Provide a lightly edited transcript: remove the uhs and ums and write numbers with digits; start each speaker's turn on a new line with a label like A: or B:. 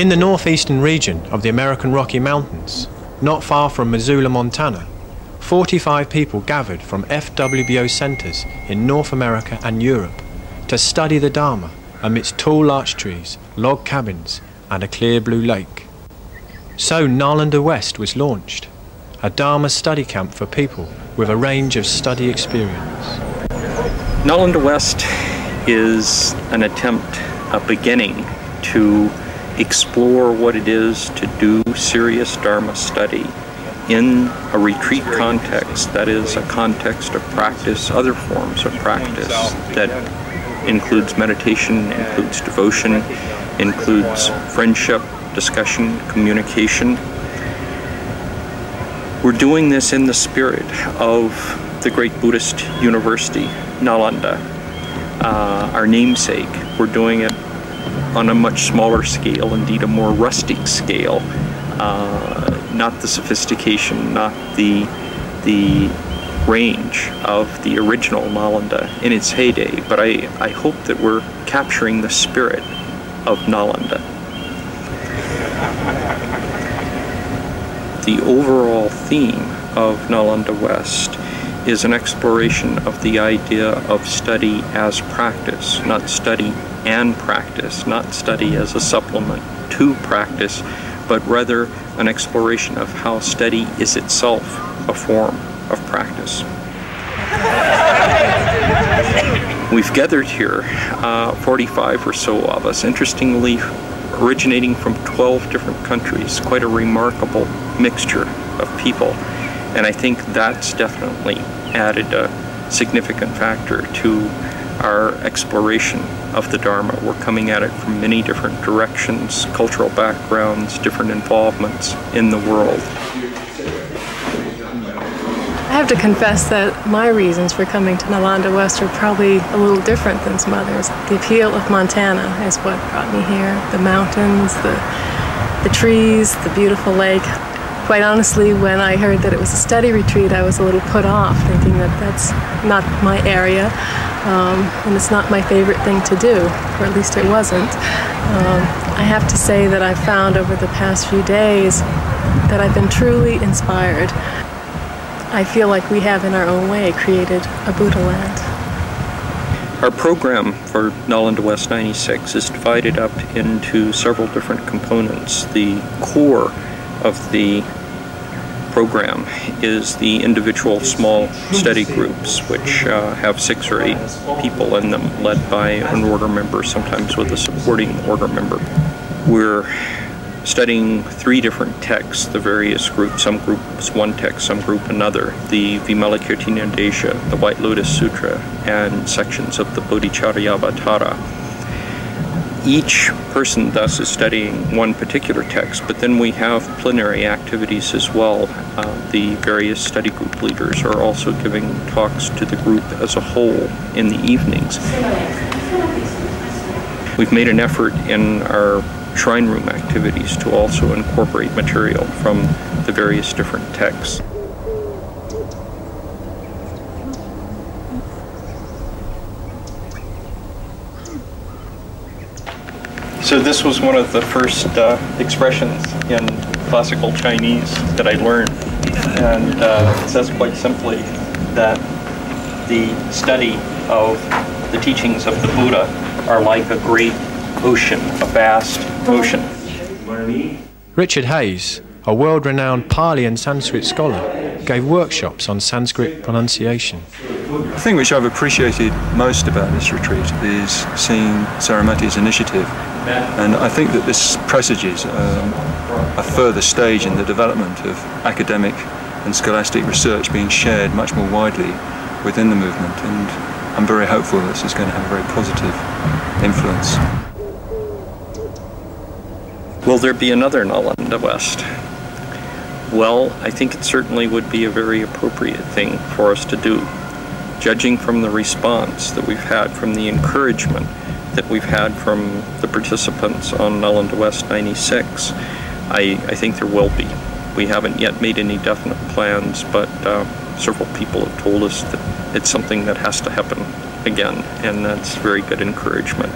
A: In the northeastern region of the American Rocky Mountains, not far from Missoula, Montana, 45 people gathered from FWBO centers in North America and Europe to study the Dharma amidst tall larch trees, log cabins, and a clear blue lake. So Nalanda West was launched, a Dharma study camp for people with a range of study experience.
B: Nalanda West is an attempt, a beginning to explore what it is to do serious Dharma study in a retreat context, that is a context of practice, other forms of practice that includes meditation, includes devotion, includes friendship, discussion, communication. We're doing this in the spirit of the great Buddhist university, Nalanda, our namesake. We're doing it on a much smaller scale, indeed a more rustic scale, not the sophistication, not the range of the original Nalanda in its heyday, but I hope that we're capturing the spirit of Nalanda. The overall theme of Nalanda West is an exploration of the idea of study as practice, not study and practice, not study as a supplement to practice, but rather an exploration of how study is itself a form of practice. We've gathered here 45 or so of us, interestingly originating from 12 different countries, quite a remarkable mixture of people. And I think that's definitely added a significant factor to our exploration of the Dharma. We're coming at it from many different directions, cultural backgrounds, different involvements in the world.
C: I have to confess that my reasons for coming to Nalanda West are probably a little different than some others. The appeal of Montana is what brought me here. The mountains, the trees, the beautiful lake. Quite honestly, when I heard that it was a study retreat, I was a little put off, thinking that that's not my area, and it's not my favorite thing to do, or at least it wasn't. I have to say that I've found over the past few days that I've been truly inspired. I feel like we have, in our own way, created a Buddha land.
B: Our program for Nalanda West 96 is divided up into several different components. The core of the program is the individual small study groups, which have 6 or 8 people in them, led by an order member, sometimes with a supporting order member. We're studying 3 different texts, the various groups, some groups one text, some group another, the Vimalakirtinandesha, the White Lotus Sutra, and sections of the Bodhicharyavatara. Each person thus is studying one particular text, but then we have plenary activities as well. The various study group leaders are also giving talks to the group as a whole in the evenings. We've made an effort in our shrine room activities to also incorporate material from the various different texts. So this was one of the first expressions in classical Chinese that I learned, and it says quite simply that the study of the teachings of the Buddha are like a great ocean, a vast ocean.
A: Richard Hayes, a world-renowned Pali and Sanskrit scholar, gave workshops on Sanskrit pronunciation.
D: The thing which I've appreciated most about this retreat is seeing Saramati's initiative, and I think that this presages a further stage in the development of academic and scholastic research being shared much more widely within the movement, and I'm very hopeful this is going to have a very positive influence.
B: Will there be another Nalanda West? Well, I think it certainly would be a very appropriate thing for us to do. Judging from the response that we've had, from the encouragement that we've had from the participants on Nalanda West 96, I think there will be. We haven't yet made any definite plans, but several people have told us that it's something that has to happen again, and that's very good encouragement.